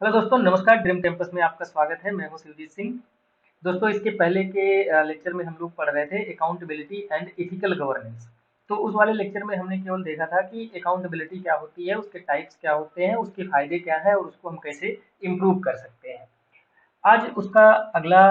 Hello दोस्तों, नमस्कार। Dream campus में आपका स्वागत है। मैं हूं शिवजीत सिंह। दोस्तों, इसके पहले के लेक्चर में हम लोग पढ़ रहे थे अकाउंटेबिलिटी एंड एथिकल गवर्नेंस। तो उस वाले लेक्चर में हमने केवल देखा था कि अकाउंटेबिलिटी क्या होती है, उसके टाइप्स क्या होते हैं, उसके फायदे क्या है और उसको हम कैसे इम्प्रूव कर सकते हैं। आज उसका अगला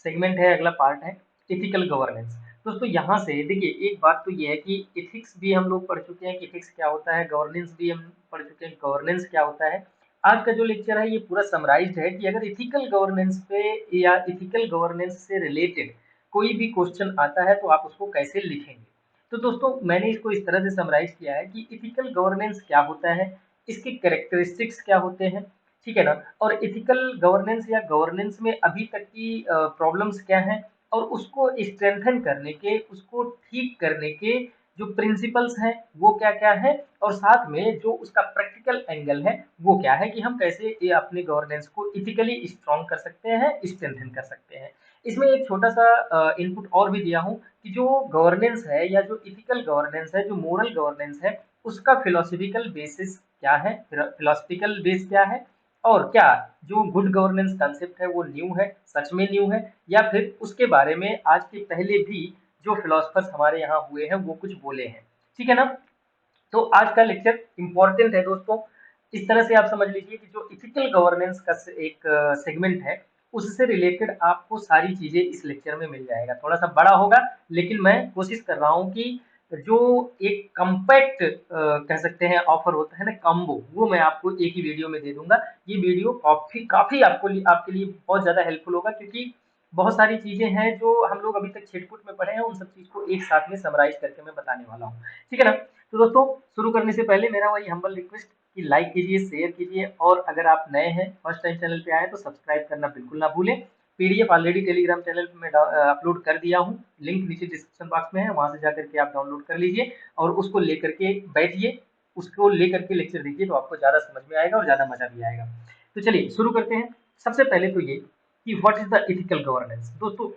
सेगमेंट है, अगला पार्ट है एथिकल गवर्नेंस। दोस्तों, यहाँ से देखिए, एक बात तो ये है कि एथिक्स भी हम लोग पढ़ चुके हैं कि एथिक्स क्या होता है, गवर्नेंस भी हम पढ़ चुके हैं गवर्नेंस क्या होता है। आज का जो लेक्चर है ये पूरा समराइज्ड है कि अगर एथिकल गवर्नेंस पे या एथिकल गवर्नेंस से रिलेटेड कोई भी क्वेश्चन आता है तो आप उसको कैसे लिखेंगे। तो दोस्तों, मैंने इसको इस तरह से समराइज किया है कि एथिकल गवर्नेंस क्या होता है, इसके कैरेक्टरिस्टिक्स क्या होते हैं, ठीक है ना, और एथिकल गवर्नेंस या गवर्नेंस में अभी तक की प्रॉब्लम्स क्या हैं, और उसको स्ट्रेंथन करने के, उसको ठीक करने के जो प्रिंसिपल्स हैं वो क्या क्या है, और साथ में जो उसका प्रैक्टिकल एंगल है वो क्या है कि हम कैसे ये अपने गवर्नेंस को इथिकली स्ट्रॉन्ग कर सकते हैं, स्ट्रेंथन कर सकते हैं। इसमें एक छोटा सा इनपुट और भी दिया हूँ कि जो गवर्नेंस है या जो इथिकल गवर्नेंस है, जो मोरल गवर्नेंस है, उसका फिलोसफिकल बेसिस क्या है, फिलोसफिकल बेस क्या है, और क्या जो गुड गवर्नेंस कंसेप्ट है वो न्यू है, सच में न्यू है, या फिर उसके बारे में आज के पहले भी जो फिलोसफर्स हमारे यहाँ हुए हैं वो कुछ बोले हैं। ठीक है ना। तो आज का लेक्चर इंपॉर्टेंट है दोस्तों। इस तरह से आप समझ लीजिए कि जो इथिकल गवर्नेंस का एक सेगमेंट है, उससे रिलेटेड आपको सारी चीजें इस लेक्चर में मिल जाएगा। थोड़ा सा बड़ा होगा, लेकिन मैं कोशिश कर रहा हूँ कि जो एक कम्पैक्ट कह सकते हैं ऑफर होता है ना, कॉम्बो, वो मैं आपको एक ही वीडियो में दे दूंगा। ये वीडियो काफी काफी आपके लिए बहुत ज्यादा हेल्पफुल होगा, क्योंकि बहुत सारी चीजें हैं जो हम लोग अभी तक छिटपुट में पढ़े हैं, उन सब चीज को एक साथ में समराइज करके मैं बताने वाला हूँ। ठीक है ना। तो दोस्तों, शुरू करने से पहले मेरा वही हम्बल रिक्वेस्ट कि लाइक कीजिए, शेयर कीजिए, और अगर आप नए हैं, फर्स्ट टाइम चैनल पे आए तो सब्सक्राइब करना बिल्कुल ना भूलें। पीडीएफ ऑलरेडी टेलीग्राम चैनल पे मैं अपलोड कर दिया हूँ, लिंक नीचे डिस्क्रिप्शन बॉक्स में है, वहां से जाकर के आप डाउनलोड कर लीजिए और उसको लेकर के बैठिए, उसको लेकर के लेक्चर देखिए, तो आपको ज्यादा समझ में आएगा और ज्यादा मजा भी आएगा। तो चलिए शुरू करते हैं। सबसे पहले तो ये कि what is the ethical governance. दोस्तों,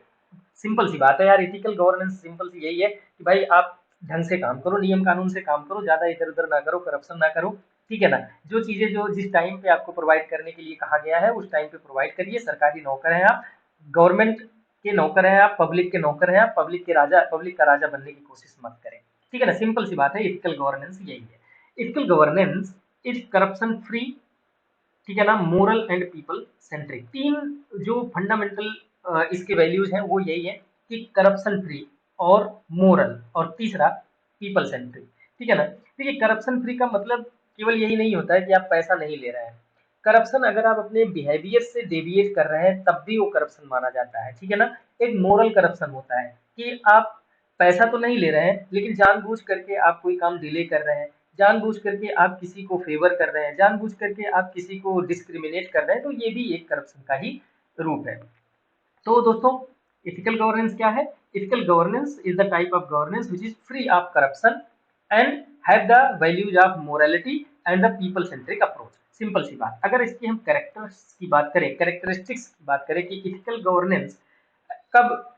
सिंपल सी बात है यार, एथिकल गवर्नेंस सिंपल सी यही है कि भाई आप ढंग से काम करो, नियम कानून से काम करो, ज्यादा इधर उधर ना करो, करप्शन ना करो। ठीक है ना। जो चीजें जो जिस टाइम पे आपको प्रोवाइड करने के लिए कहा गया है उस टाइम पे प्रोवाइड करिए। सरकारी नौकर हैं आप, गवर्नमेंट के नौकर हैं आप, पब्लिक के नौकर हैं आप, पब्लिक के राजा, पब्लिक का राजा बनने की कोशिश मत करें। ठीक है ना। सिंपल सी बात है, एथिकल गवर्नेंस यही है। Ethical governance is corruption free, ठीक है ना, मोरल एंड पीपल सेंट्रिक। तीन जो फंडामेंटल इसके वैल्यूज हैं वो यही है कि करप्शन फ्री और मोरल, और तीसरा पीपल सेंट्रिक। ठीक है ना। देखिए, करप्शन फ्री का मतलब केवल यही नहीं होता है कि आप पैसा नहीं ले रहे हैं। करप्शन अगर आप अपने बिहेवियर से डेविएट कर रहे हैं तब भी वो करप्शन माना जाता है। ठीक है ना। एक मोरल करप्शन होता है कि आप पैसा तो नहीं ले रहे हैं लेकिन जानबूझ करके आप कोई काम डिले कर रहे हैं, जानबूझ करके आप किसी को फेवर कर रहे हैं, जानबूझ करके आप किसी को डिस्क्रिमिनेट कर रहे हैं, तो ये भी एक करप्शन का ही रूप है। तो दोस्तों, एथिकल गवर्नेंस क्या है? Ethical governance is the type of governance which is free of corruption and have the values of morality and the people centric approach. Simple सी बात। अगर इसकी हम कैरेक्टर्स की बात करें, कैरेक्टरिस्टिक्स की बात करें कि एथिकल गवर्नेंस कब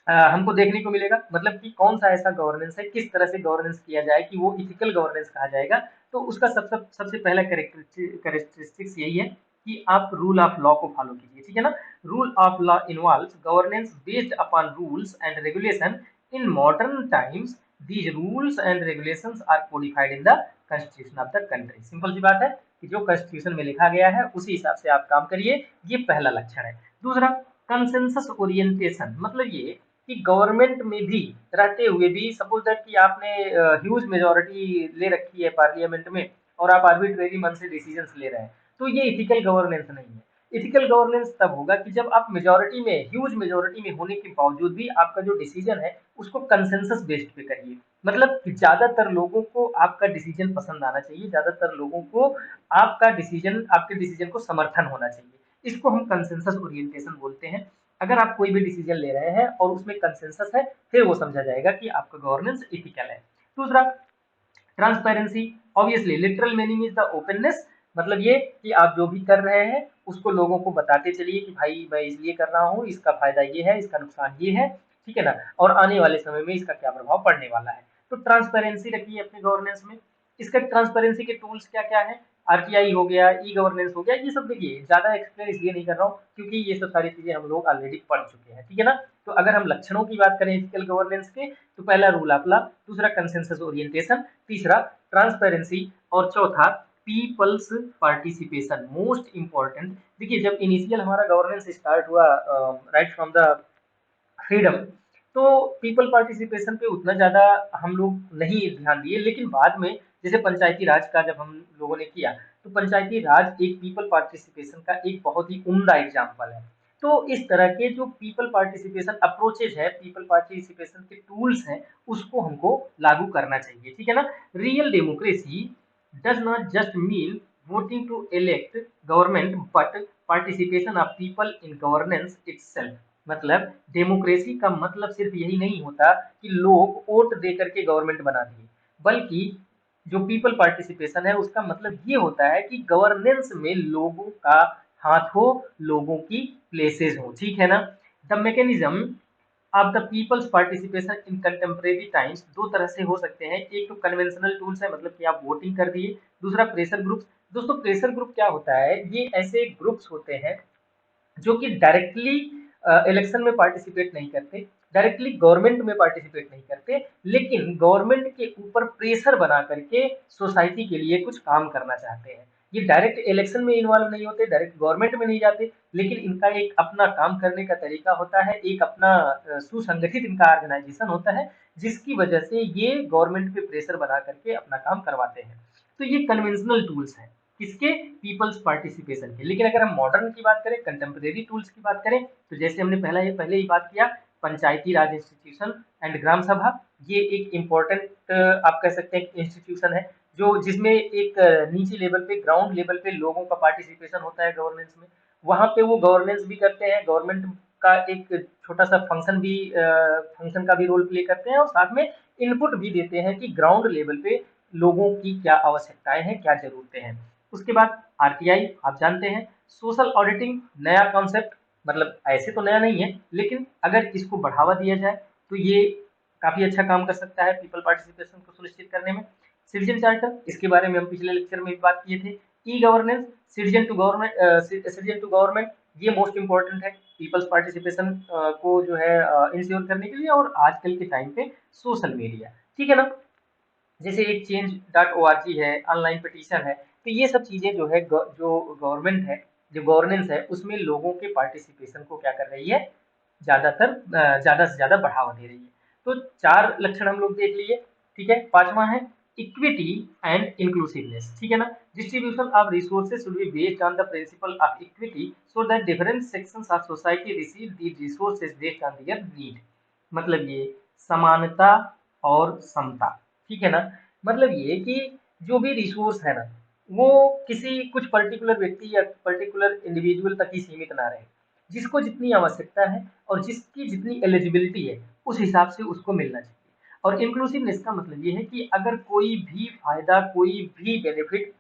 हमको देखने को मिलेगा, मतलब कि कौन सा ऐसा गवर्नेंस है, किस तरह से गवर्नेंस किया जाए कि वो इथिकल गवर्नेंस कहा जाएगा। तो उसका सबसे सबसे पहला कैरेक्टरिस्टिक्स यही है कि आप रूल ऑफ लॉ को फॉलो कीजिए। ठीक है ना। Rule of law involves governance based upon rules and regulation. In modern times these rules and regulations are codified in the constitution of the country. Simple सी बात है कि जो कॉन्स्टिट्यूशन में लिखा गया है उसी हिसाब से आप काम करिए। ये पहला लक्षण है। दूसरा, कंसेंसस ओरिएंटेशन, मतलब ये कि गवर्नमेंट में भी रहते हुए भी, सपोज दैट कि आपने ह्यूज मेजोरिटी ले रखी है पार्लियामेंट में और आप आर्बिट्रेरी मन से डिसीजंस ले रहे हैं, तो ये इथिकल गवर्नेंस नहीं है। इथिकल गवर्नेंस तब होगा कि जब आप मेजोरिटी में, ह्यूज मेजोरिटी में होने के बावजूद भी आपका जो डिसीजन है उसको कंसेंसस बेस्ड पे करिए। मतलब कि ज्यादातर लोगों को आपका डिसीजन पसंद आना चाहिए, ज्यादातर लोगों को आपका डिसीजन, आपके डिसीजन को समर्थन होना चाहिए। इसको हम कंसेंसस ओरिएंटेशन बोलते हैं। अगर आप कोई भी डिसीजन ले रहे हैं और उसमें कंसेंसस है, फिर वो समझा जाएगा कि आपका गवर्नेंस एथिकल है। दूसरा, transparency. Obviously literal meaning is the openness, मतलब ये कि आप जो भी कर रहे हैं उसको लोगों को बताते चलिए कि भाई मैं इसलिए कर रहा हूँ, इसका फायदा ये है, इसका नुकसान ये है। ठीक है ना। और आने वाले समय में इसका क्या प्रभाव पड़ने वाला है। तो ट्रांसपेरेंसी रखिए अपने गवर्नेंस में। इसका ट्रांसपेरेंसी के टूल्स क्या क्या है आरटीआई हो गया, ई गवर्नेंस हो गया, ये सब देखिए ज्यादा एक्सप्लेन इसलिए नहीं कर रहा हूँ क्योंकि ये सब सारी चीजें हम लोग ऑलरेडी पढ़ चुके हैं, ठीक है ना। तो अगर हम लक्षणों की बात करें एथिकल गवर्नेंस के, तो पहला रूल ऑफ लॉ, दूसरा कंसेंसस ओरिएंटेशन, तीसरा ट्रांसपेरेंसी, और चौथा पीपल्स पार्टिसिपेशन। मोस्ट इंपॉर्टेंट, देखिए जब इनिशियल हमारा गवर्नेंस स्टार्ट हुआ राइट फ्रॉम द फ्रीडम, तो पीपल पार्टिसिपेशन पे उतना ज़्यादा हम लोग नहीं ध्यान दिए, लेकिन बाद में जैसे पंचायती राज का जब हम लोगों ने किया, तो पंचायती राज एक पीपल पार्टिसिपेशन का एक बहुत ही उम्दा एग्जाम्पल है। तो इस तरह के जो पीपल पार्टिसिपेशन अप्रोचेज है, पीपल पार्टिसिपेशन के टूल्स हैं, उसको हमको लागू करना चाहिए, ठीक है ना। Real democracy does not just mean voting to elect government but participation of people in governance itself. मतलब डेमोक्रेसी का मतलब सिर्फ यही नहीं होता कि लोग वोट दे करके गवर्नमेंट बना दिए, बल्कि जो पीपल पार्टिसिपेशन है उसका मतलब ये होता है कि गवर्नेंस में लोगों का हाथ हो, लोगों की प्लेसेस हो, ठीक है ना। The mechanism of the peoples participation in contemporary times दो तरह से हो सकते हैं। एक तो कन्वेंशनल टूल्स है, मतलब कि आप वोटिंग कर दिए। दूसरा प्रेशर ग्रुप्स। दोस्तों प्रेशर ग्रुप क्या होता है, ये ऐसे ग्रुप्स होते हैं जो कि डायरेक्टली इलेक्शन में पार्टिसिपेट नहीं करते, डायरेक्टली गवर्नमेंट में पार्टिसिपेट नहीं करते, लेकिन गवर्नमेंट के ऊपर प्रेशर बना करके सोसाइटी के लिए कुछ काम करना चाहते हैं। ये डायरेक्ट इलेक्शन में इन्वॉल्व नहीं होते, डायरेक्ट गवर्नमेंट में नहीं जाते, लेकिन इनका एक अपना काम करने का तरीका होता है, एक अपना सुसंगठित इनका ऑर्गेनाइजेशन होता है, जिसकी वजह से ये गवर्नमेंट पे प्रेशर बना करके अपना काम करवाते हैं। तो ये कन्वेंशनल टूल्स हैं किसके, पीपल्स पार्टिसिपेशन के। लेकिन अगर हम मॉडर्न की बात करें, कंटेम्प्रेरी टूल्स की बात करें, तो जैसे हमने पहले ही बात किया, पंचायती राज इंस्टीट्यूशन एंड ग्राम सभा, ये एक इम्पोर्टेंट आप कह सकते हैं इंस्टीट्यूशन है, जो जिसमें एक नीचे लेवल पे, ग्राउंड लेवल पे लोगों का पार्टिसिपेशन होता है गवर्नेंस में। वहां पे वो गवर्नेंस भी करते हैं, गवर्नमेंट का एक छोटा सा फंक्शन का भी रोल प्ले करते हैं, और साथ में इनपुट भी देते हैं कि ग्राउंड लेवल पे लोगों की क्या आवश्यकताएं हैं, क्या जरूरतें हैं। उसके बाद आरटीआई आप जानते हैं, सोशल ऑडिटिंग, नया कॉन्सेप्ट, मतलब ऐसे तो नया नहीं है, लेकिन अगर इसको बढ़ावा दिया जाए तो ये काफी अच्छा काम कर सकता है पीपल पार्टिसिपेशन को सुनिश्चित करने में। सिटीजन चार्टर, इसके बारे में हम पिछले लेक्चर में भी बात किए थे। E governance, citizen to government, ये मोस्ट इंपॉर्टेंट है पीपल्स पार्टिसिपेशन को जो है इंश्योर करने के लिए। और आजकल के टाइम पे सोशल मीडिया, ठीक है ना, जैसे एक change.org है, ऑनलाइन पिटीशन है, तो ये सब चीजें जो है जो गवर्नमेंट है, जो गवर्नेंस है, उसमें लोगों के पार्टिसिपेशन को क्या कर रही है, ज्यादातर ज्यादा से ज्यादा बढ़ावा दे रही है। तो चार लक्षण हम लोग देख लिए, ठीक है। पांचवा है इक्विटी एंड इंक्लूसिवनेस, ठीक है ना। Distribution of resources should be based on the principle of equity so that different sections of society receive the resources based on their need. मतलब ये समानता और समता, ठीक है ना। मतलब ये कि जो भी रिसोर्स है ना, वो किसी कुछ पर्टिकुलर व्यक्ति या पर्टिकुलर इंडिविजुअल तक ही सीमित ना रहे। जिसको जितनी आवश्यकता है और जिसकी जितनी एलिजिबिलिटी है, उस हिसाब से उसको मिलना चाहिए। और इंक्लूसिवनेस का मतलब ये है कि अगर कोई भी फायदा, कोई भी बेनिफिट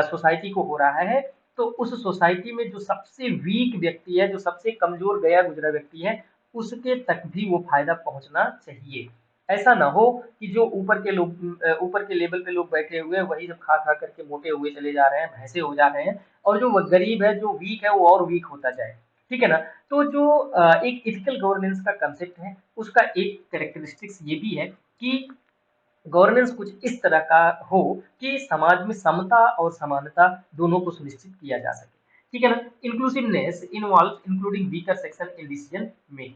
सोसाइटी को हो रहा है, तो उस सोसाइटी में जो सबसे वीक व्यक्ति है, जो सबसे कमजोर गया गुजरा व्यक्ति है, उसके तक भी वो फायदा पहुंचना चाहिए। ऐसा ना हो कि जो ऊपर के लोग, ऊपर के लेवल पे लोग बैठे हुए हैं, वही सब खा खा करके मोटे हुए चले जा रहे हैं, भैंसे हो जा रहे हैं, और जो गरीब है, जो वीक है, वो और वीक होता जाए, ठीक है ना। तो जो एक इथिकल गवर्नेंस का कंसेप्ट है, उसका एक कैरेक्टरिस्टिक्स ये भी है कि गवर्नेंस कुछ इस तरह का हो कि समाज में समता और समानता दोनों को सुनिश्चित किया जा सके, ठीक है ना। Inclusiveness involve including weaker section in decision making.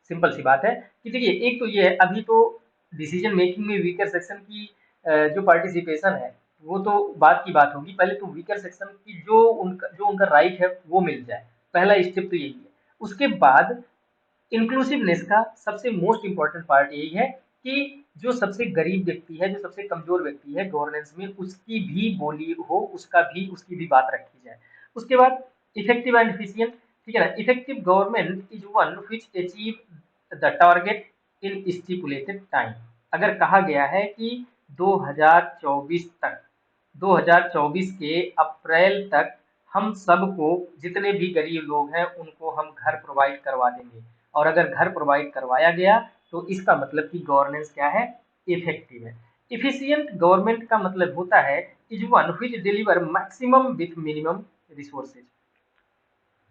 Simple सी बात है कि देखिए, एक तो ये है, अभी तो डिसीजन मेकिंग में वीकर सेक्शन की जो पार्टिसिपेशन है, वो तो बात की बात होगी। पहले तो वीकर सेक्शन की जो उनका राइट है वो मिल जाए, पहला स्टेप तो यही है। उसके बाद इंक्लूसिवनेस का सबसे मोस्ट इंपॉर्टेंट पार्ट यही है कि जो सबसे गरीब व्यक्ति है, जो सबसे कमजोर व्यक्ति है गवर्नेंस में, उसकी भी बोली हो, उसकी भी बात रखी जाए। उसके बाद इफेक्टिव एंड एफिशिएंट, ठीक है ना। Effective government is one which achieve the target in stipulated time. अगर कहा गया है कि 2024 तक, 2024 के अप्रैल तक हम सबको, जितने भी गरीब लोग हैं उनको हम घर प्रोवाइड करवा देंगे, और अगर घर प्रोवाइड करवाया गया तो इसका मतलब कि गवर्नेंस क्या है, इफेक्टिव है। इफिशिएंट गवर्नमेंट का मतलब होता है is one which deliver maximum with minimum resources.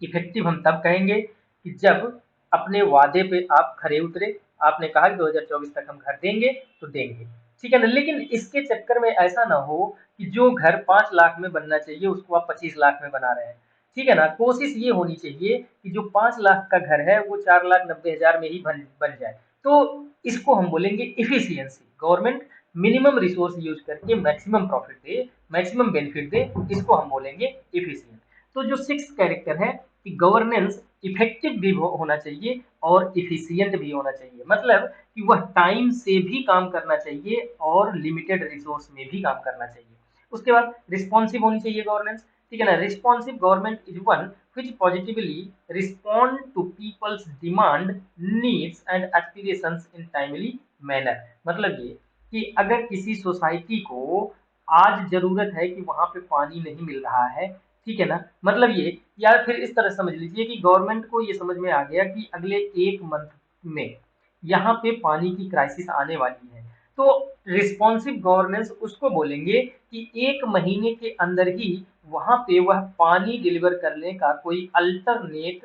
Effective हम तब कहेंगे कि जब अपने वादे पे आप खरे उतरे, आपने कहा कि 2024 तक हम घर देंगे तो देंगे, ठीक है ना। लेकिन इसके चक्कर में ऐसा ना हो कि जो घर 5 लाख में बनना चाहिए उसको आप 25 लाख में बना रहे हैं, ठीक है ना। कोशिश ये होनी चाहिए कि जो 5 लाख का घर है वो 4,90,000 में ही बन जाए। तो इसको हम बोलेंगे efficiency. Government minimum resource use करके मैक्सिमम प्रॉफिट दे, मैक्सिमम बेनिफिट दे, इसको हम बोलेंगे इफिशियंट। तो जो सिक्स कैरेक्टर है कि गवर्नेंस इफेक्टिव भी होना चाहिए और इफिशियंट भी होना चाहिए, मतलब कि वह टाइम से भी काम करना चाहिए और लिमिटेड रिसोर्स में भी काम करना चाहिए। उसके बाद रिस्पॉन्सिव होनी चाहिए गवर्नेंस, ठीक है ना। Responsive government is one which positively respond to people's demand, needs and aspirations in timely manner। मतलब ये कि अगर किसी सोसाइटी को आज जरूरत है कि वहां पे पानी नहीं मिल रहा है, ठीक है ना, मतलब ये, या फिर इस तरह समझ लीजिए कि गवर्नमेंट को ये समझ में आ गया कि अगले 1 मंथ में यहाँ पे पानी की क्राइसिस आने वाली है, तो रिस्पॉन्सिव गवर्नेंस उसको बोलेंगे कि 1 महीने के अंदर ही वहां पे वह पानी डिलीवर करने का कोई अल्टरनेट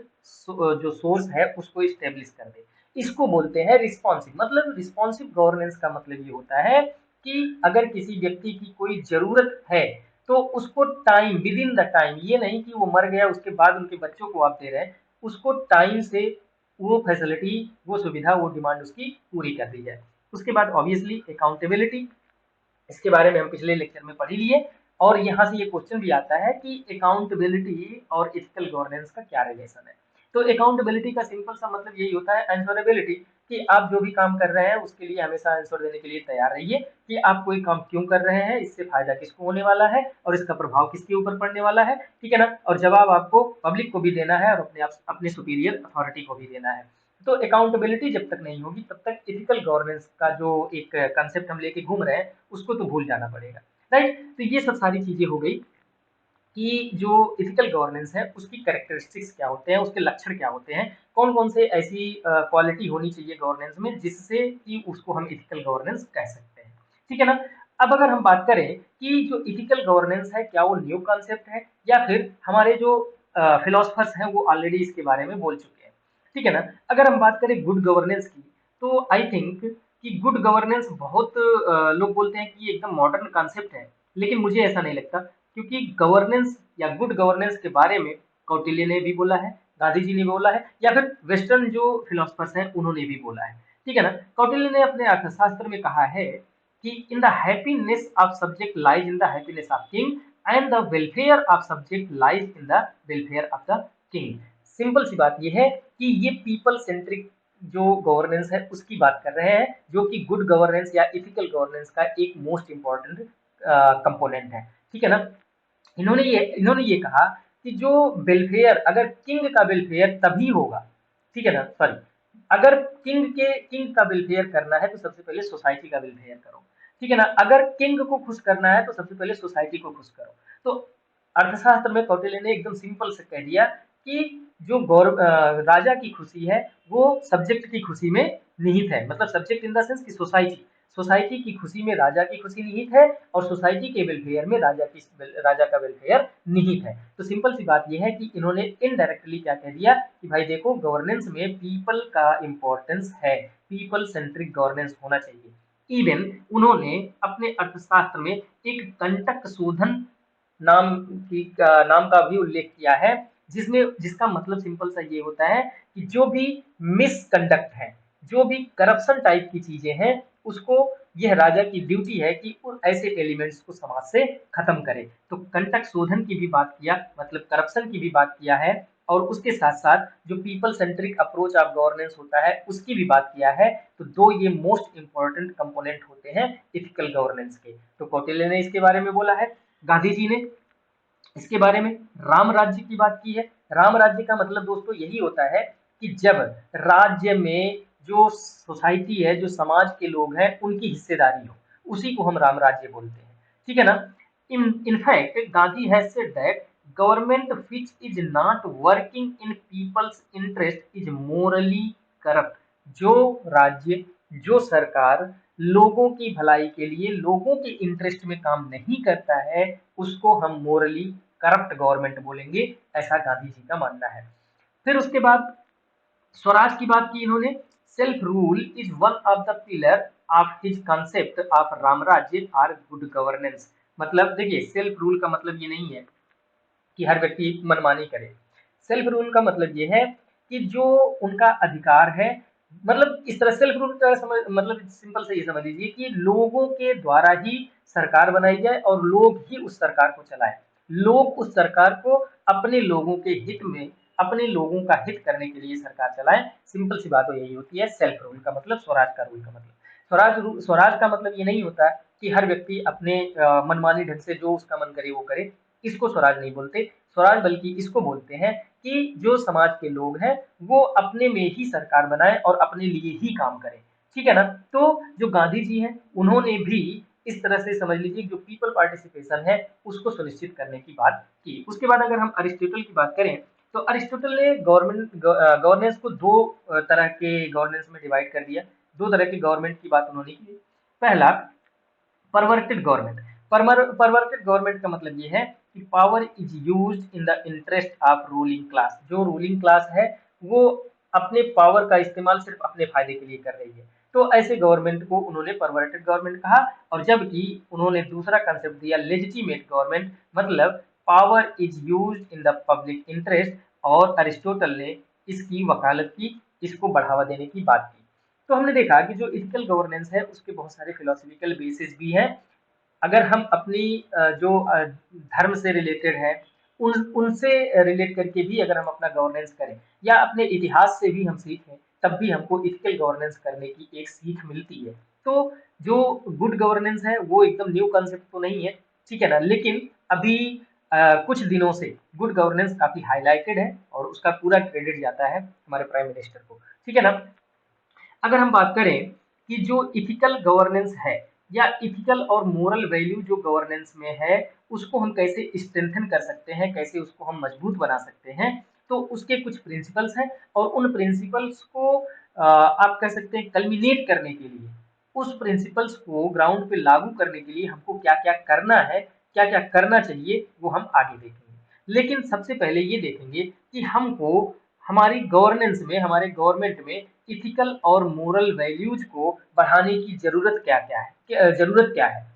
जो सोर्स है उसको स्टेब्लिश कर दे। इसको बोलते हैं रिस्पॉन्सिव। मतलब रिस्पॉन्सिव गवर्नेंस का मतलब ये होता है कि अगर किसी व्यक्ति की कोई जरूरत है तो उसको time, with in the time, ये नहीं कि वो मर गया उसके बाद उनके बच्चों को आप दे रहे हैं, उसको टाइम से वो फैसिलिटी, वो सुविधा, वो डिमांड उसकी पूरी कर दी जाए। उसके बाद ऑब्वियसली अकाउंटेबिलिटी, इसके बारे में हम पिछले लेक्चर में पढ़ ही लिए, और यहाँ से ये क्वेश्चन भी आता है कि अकाउंटेबिलिटी और एथिकल गवर्नेंस का क्या रिलेशन है। तो अकाउंटेबिलिटी का सिंपल सा मतलब यही होता है आंसरेबिलिटी, कि आप जो भी काम कर रहे हैं उसके लिए हमेशा आंसर देने के लिए तैयार रहिए कि आप कोई काम क्यों कर रहे हैं, इससे फायदा किसको होने वाला है और इसका प्रभाव किसके ऊपर पड़ने वाला है, ठीक है ना। और जवाब आपको पब्लिक को भी देना है और अपने सुपीरियर अथॉरिटी को भी देना है। तो अकाउंटेबिलिटी जब तक नहीं होगी तब तक एथिकल गवर्नेंस का जो एक कंसेप्ट हम लेके घूम रहे हैं उसको तो भूल जाना पड़ेगा, राइट। तो ये सब सारी चीजें हो गई कि जो एथिकल गवर्नेंस है उसकी कैरेक्टरिस्टिक्स क्या होते हैं, उसके लक्षण क्या होते हैं, कौन कौन से ऐसी क्वालिटी होनी चाहिए गवर्नेंस में जिससे कि उसको हम एथिकल गवर्नेंस कह सकते हैं, ठीक है ना। अब अगर हम बात करें कि जो एथिकल गवर्नेंस है क्या वो न्यू कॉन्सेप्ट है या फिर हमारे जो फिलोसफर्स हैं वो ऑलरेडी इसके बारे में बोल चुके हैं, ठीक है ना। अगर हम बात करें गुड गवर्नेंस की, तो आई थिंक कि गुड गवर्नेंस बहुत लोग बोलते हैं कि ये एकदम मॉडर्न कॉन्सेप्ट है, लेकिन मुझे ऐसा नहीं लगता, क्योंकि गवर्नेंस या गुड गवर्नेंस के बारे में कौटिल्य ने भी बोला है, गांधी जी ने भी बोला है, या फिर वेस्टर्न जो फिलोसफर्स हैं उन्होंने भी बोला है, ठीक है ना। कौटिल्य ने अपने अर्थशास्त्र में कहा है कि in the happiness of subject lies in the happiness of king and the welfare of subject lies in the welfare of the king. Simple सी बात यह है कि ये पीपल सेंट्रिक जो गवर्नेंस है उसकी बात कर रहे हैं, जो कि गुड गवर्नेंस या इथिकल गवर्नेंस का एक मोस्ट इंपॉर्टेंट कंपोनेंट है, ठीक है ना। इन्होंने ये कहा कि जो वेलफेयर, अगर किंग का वेलफेयर तभी होगा, ठीक है ना, सॉरी, अगर किंग का वेलफेयर करना है तो सबसे पहले सोसाइटी का वेलफेयर करो, ठीक है ना। अगर किंग को खुश करना है तो सबसे पहले सोसाइटी को खुश करो। तो अर्थशास्त्र में कौटिल्य ने एकदम सिंपल से कह दिया कि जो राजा की खुशी है वो सब्जेक्ट की खुशी में निहित है, मतलब सब्जेक्ट इन द सेंस की सोसाइटी, सोसाइटी की खुशी में राजा की खुशी निहित है और सोसाइटी के वेलफेयर में राजा का वेलफेयर निहित है। तो सिंपल सी बात यह है कि इन्होंने इनडायरेक्टली क्या कह दिया कि भाई देखो गवर्नेंस में पीपल का इंपॉर्टेंस है, पीपल सेंट्रिक गवर्नेंस होना चाहिए। इवन उन्होंने अपने अर्थशास्त्र में एक कंटक शोधन नाम का भी उल्लेख किया है, जिसका मतलब सिंपल सा ये होता है कि जो भी मिसकंडक्ट है, जो भी करप्शन टाइप की चीजें हैं, उसको यह राजा की ड्यूटी है कि उन ऐसे एलिमेंट्स को समाज से खत्म करे। तो कंटक शोधन की भी बात किया, मतलब करप्शन की भी बात किया है, और उसके साथ साथ जो people centric approach of governance होता है उसकी भी बात किया है। तो दो ये मोस्ट इंपॉर्टेंट कंपोनेंट होते हैं इथिकल गवर्नेंस के। तो कौटिल्य ने इसके बारे में बोला है, गांधी जी ने इसके बारे में राम राज्य की बात की है। राम राज्य का मतलब दोस्तों यही होता है कि जब राज्य में जो सोसाइटी है, जो समाज के लोग हैं, उनकी हिस्सेदारी हो, उसी को हम राम राज्य बोलते हैं, ठीक है ना। In fact Gandhi has said that government which is not working in people's interest is morally corrupt. जो राज्य, जो सरकार लोगों की भलाई के लिए, लोगों के इंटरेस्ट में काम नहीं करता है, उसको हम मोरली करप्ट गवर्नमेंट बोलेंगे, ऐसा गांधी जी का मानना है। फिर उसके बाद स्वराज की बात की इन्होंने। Self rule is one of the pillar of his concept of Ramrajya और गुड गवर्नेंस। मतलब देखिए, सेल्फ रूल का मतलब ये नहीं है कि हर व्यक्ति मनमानी करे। सेल्फ रूल का मतलब ये है कि जो उनका अधिकार है, मतलब इस तरह सेल्फ रूल का समझ, मतलब सिंपल से ये समझ लीजिए कि लोगों के द्वारा ही सरकार बनाई जाए और लोग ही उस सरकार को चलाएं। लोग उस सरकार को अपने लोगों के हित में, अपने लोगों का हित करने के लिए सरकार चलाएं। सिंपल सी बात तो यही होती है सेल्फ रूल का मतलब, स्वराज का रूल का मतलब। स्वराज का मतलब ये नहीं होता कि हर व्यक्ति अपने मनमानी ढंग से जो उसका मन करे वो करे, इसको स्वराज नहीं बोलते। स्वराज बल्कि इसको बोलते हैं कि जो समाज के लोग हैं वो अपने में ही सरकार बनाए और अपने लिए ही काम करें। ठीक है ना। तो जो गांधी जी हैं उन्होंने भी इस तरह से समझ लीजिए जो पीपल पार्टिसिपेशन है उसको सुनिश्चित करने की बात की। उसके बाद अगर हम अरिस्टोटल की बात करें तो अरिस्टोटल ने गवर्नेंस को दो तरह के गवर्नेंस में डिवाइड कर दिया। दो तरह के गवर्नमेंट की बात उन्होंने की। पहला, परवर्टेड गवर्नमेंट। परवर्टेड गवर्नमेंट का मतलब ये है कि power is used in the interest of ruling class. जो रूलिंग क्लास है वो अपने पावर का इस्तेमाल सिर्फ अपने फायदे के लिए कर रही है, तो ऐसे गवर्नमेंट को उन्होंने परवर्टेड गवर्नमेंट कहा। और जबकि उन्होंने दूसरा कंसेप्ट दिया लेजिटिमेट गवर्नमेंट, मतलब power is used in the public interest, और अरिस्टोटल ने इसकी वकालत की, इसको बढ़ावा देने की बात की। तो हमने देखा कि जो इथिकल गवर्नेंस है उसके बहुत सारे फिलोसफिकल बेसिस भी हैं। अगर हम अपनी जो धर्म से रिलेटेड है उनसे रिलेट करके भी अगर हम अपना गवर्नेंस करें या अपने इतिहास से भी हम सीखें, तब भी हमको इथिकल गवर्नेंस करने की एक सीख मिलती है। तो जो गुड गवर्नेंस है वो एकदम न्यू कंसेप्ट तो नहीं है, ठीक है ना, लेकिन अभी कुछ दिनों से गुड गवर्नेंस काफी हाईलाइटेड है और उसका पूरा क्रेडिट जाता है हमारे प्राइम मिनिस्टर को। ठीक है ना। अगर हम बात करें कि जो इथिकल गवर्नेंस है या इथिकल और मोरल वैल्यू जो गवर्नेंस में है उसको हम कैसे स्ट्रेंथन कर सकते हैं, कैसे उसको हम मजबूत बना सकते हैं, तो उसके कुछ प्रिंसिपल्स हैं। और उन प्रिंसिपल्स को आप कह सकते हैं कल्मिनेट करने के लिए, उस प्रिंसिपल्स को ग्राउंड पे लागू करने के लिए हमको क्या क्या करना है, क्या क्या करना चाहिए, वो हम आगे देखेंगे। लेकिन सबसे पहले ये देखेंगे कि हमको हमारी गवर्नेंस में, हमारे गवर्नमेंट में इथिकल और मोरल वैल्यूज को बढ़ाने की जरूरत क्या क्या है, जरूरत क्या है।